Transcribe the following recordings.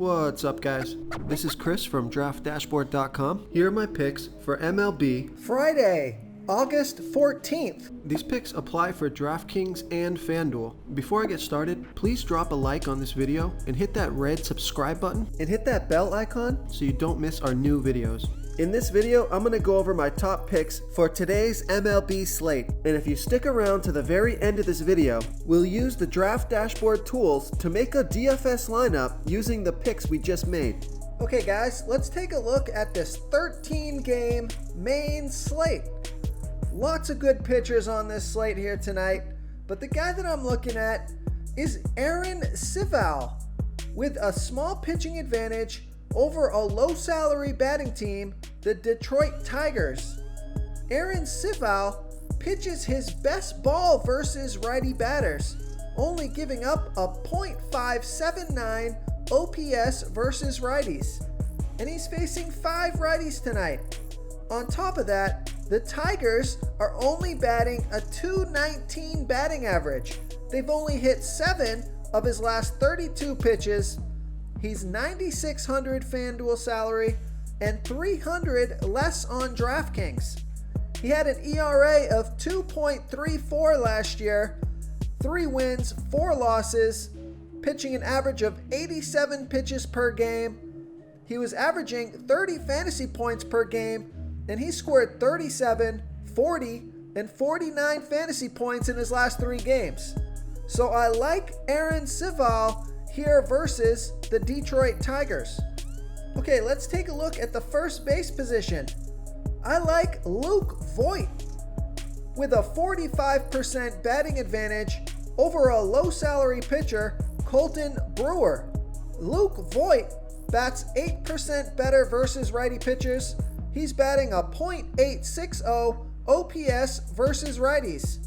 What's up, guys? This is Chris from DraftDashboard.com. Here are my picks for MLB Friday, August 14th. These picks apply for DraftKings and FanDuel. Before I get started, please drop a like on this video and hit that red subscribe button And hit that bell icon so you don't miss our new videos. In this video, I'm going to go over my top picks for today's MLB slate. And if you stick around to the very end of this video, we'll use the Draft Dashboard tools to make a DFS lineup using the picks we just made. Okay guys, let's take a look at this 13-game main slate. Lots of good pitchers on this slate here tonight, but the guy that I'm looking at is Aaron Civale with a small pitching advantage over a low-salary batting team, the Detroit Tigers. Aaron Civale pitches his best ball versus righty batters, only giving up a .579 OPS versus righties. And he's facing 5 righties tonight. On top of that, the Tigers are only batting a .219 batting average. They've only hit 7 of his last 32 pitches. He's $9,600 FanDuel salary and $300 less on DraftKings. He had an ERA of 2.34 last year, 3 wins, 4 losses, pitching an average of 87 pitches per game. He was averaging 30 fantasy points per game, and he scored 37, 40, and 49 fantasy points in his last 3 games. So I like Aaron Civale here versus the Detroit Tigers. Okay, let's take a look at the first base position. I like Luke Voit with a 45% batting advantage over a low-salary pitcher, Colton Brewer. Luke Voit bats 8% better versus righty pitchers. He's batting a .860 OPS versus righties.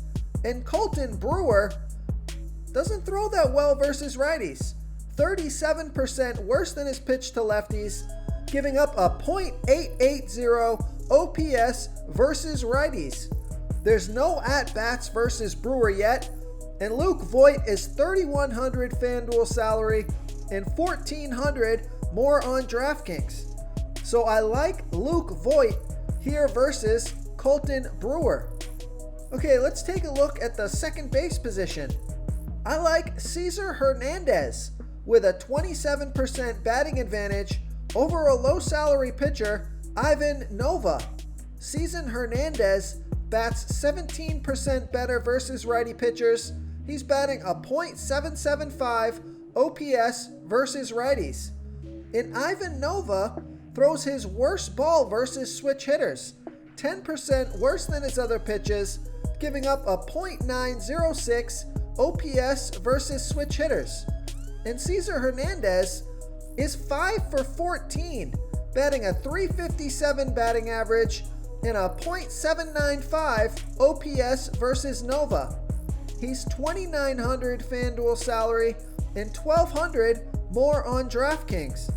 And Colton Brewer doesn't throw that well versus righties. 37% worse than his pitch to lefties, giving up a .880 OPS versus righties. There's no at-bats versus Brewer yet, and Luke Voit is $3,100 FanDuel salary and $1,400 more on DraftKings. So I like Luke Voit here versus Colton Brewer. Okay, let's take a look at the second base position. I like Cesar Hernandez with a 27% batting advantage over a low-salary pitcher, Ivan Nova. Cesar Hernandez bats 17% better versus righty pitchers. He's batting a .775 OPS versus righties. And Ivan Nova throws his worst ball versus switch hitters, 10% worse than his other pitches, giving up a .906 OPS versus switch hitters. And Cesar Hernandez is 5 for 14, batting a .357 batting average and a .795 OPS versus Nova. He's $2,900 FanDuel salary and $1,200 more on DraftKings.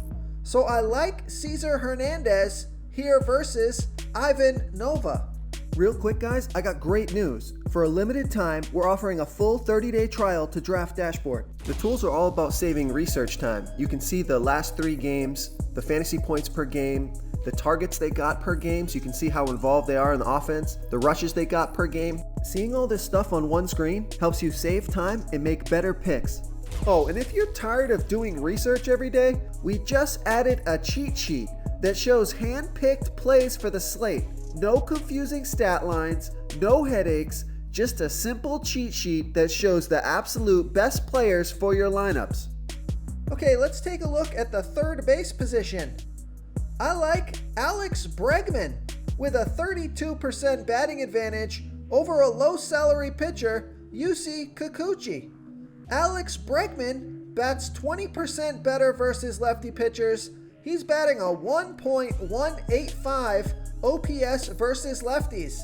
So I like Cesar Hernandez here versus Ivan Nova. Real quick, guys, I got great news. For a limited time, we're offering a full 30-day trial to Draft Dashboard. The tools are all about saving research time. You can see the last 3 games, the fantasy points per game, the targets they got per game, so you can see how involved they are in the offense, the rushes they got per game. Seeing all this stuff on one screen helps you save time and make better picks. Oh, and if you're tired of doing research every day, we just added a cheat sheet that shows hand-picked plays for the slate. No confusing stat lines, no headaches, just a simple cheat sheet that shows the absolute best players for your lineups. Okay, let's take a look at the third base position. I like Alex Bregman with a 32% batting advantage over a low-salary pitcher, Yusei Kikuchi. Alex Bregman bats 20% better versus lefty pitchers. He's batting a 1.185 OPS versus lefties.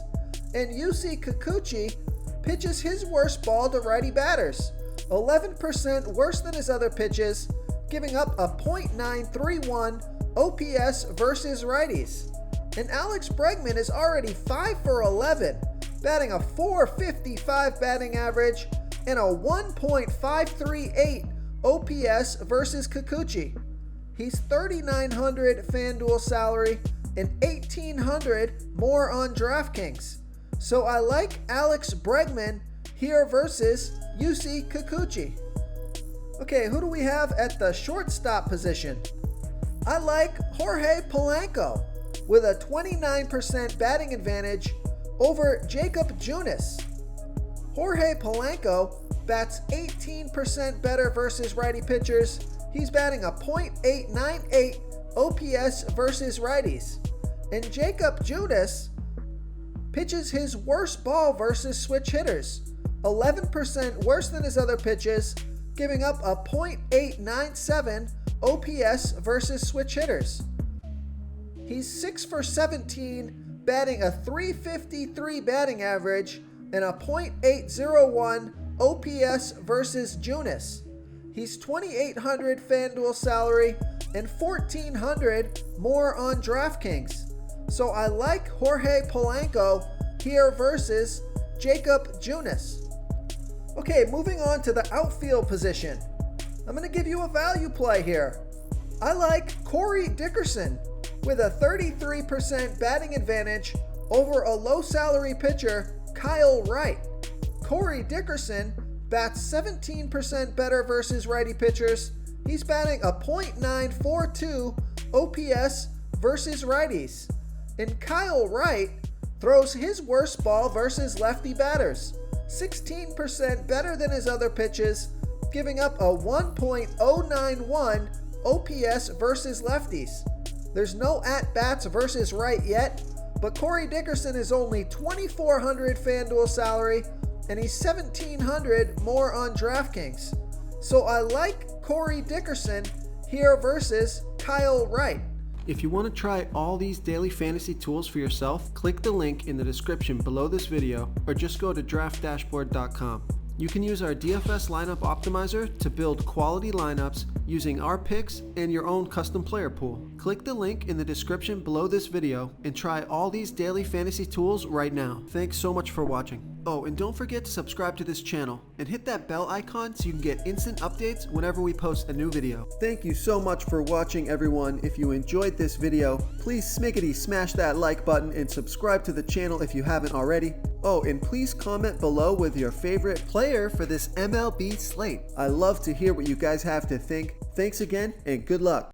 And Yusei Kikuchi pitches his worst ball to righty batters, 11% worse than his other pitches, giving up a .931 OPS versus righties. And Alex Bregman is already 5 for 11, batting a .455 batting average and a 1.538 OPS versus Kikuchi. He's $3,900 FanDuel salary and $1,800 more on DraftKings. So I like Alex Bregman here versus Yusei Kikuchi. Okay, who do we have at the shortstop position? I like Jorge Polanco with a 29% batting advantage over Jacob Junis. Jorge Polanco bats 18% better versus righty pitchers. He's batting a .898 OPS versus righties. And Jacob Junis pitches his worst ball versus switch hitters, 11% worse than his other pitches, giving up a .897 OPS versus switch hitters. He's 6 for 17, batting a .353 batting average and a .801 OPS versus Junis. He's $2,800 FanDuel salary and $1,400 more on DraftKings. So I like Jorge Polanco here versus Jacob Junis. Okay, moving on to the outfield position. I'm going to give you a value play here. I like Corey Dickerson with a 33% batting advantage over a low salary pitcher, Kyle Wright. Corey Dickerson bats 17% better versus righty pitchers. He's batting a .942 OPS versus righties. And Kyle Wright throws his worst ball versus lefty batters, 16% better than his other pitches, giving up a 1.091 OPS versus lefties. There's no at-bats versus right yet, but Corey Dickerson is only $2,400 FanDuel salary, and he's $1,700 more on DraftKings. So I like Corey Dickerson here versus Kyle Wright. If you want to try all these daily fantasy tools for yourself, click the link in the description below this video or just go to draftdashboard.com. You can use our DFS lineup optimizer to build quality lineups using our picks and your own custom player pool. Click the link in the description below this video and try all these daily fantasy tools right now. Thanks so much for watching. Oh, and don't forget to subscribe to this channel and hit that bell icon so you can get instant updates whenever we post a new video. Thank you so much for watching, everyone. If you enjoyed this video, please smiggity smash that like button and subscribe to the channel if you haven't already. Oh, and please comment below with your favorite player for this MLB slate. I love to hear what you guys have to think. Thanks again, and good luck.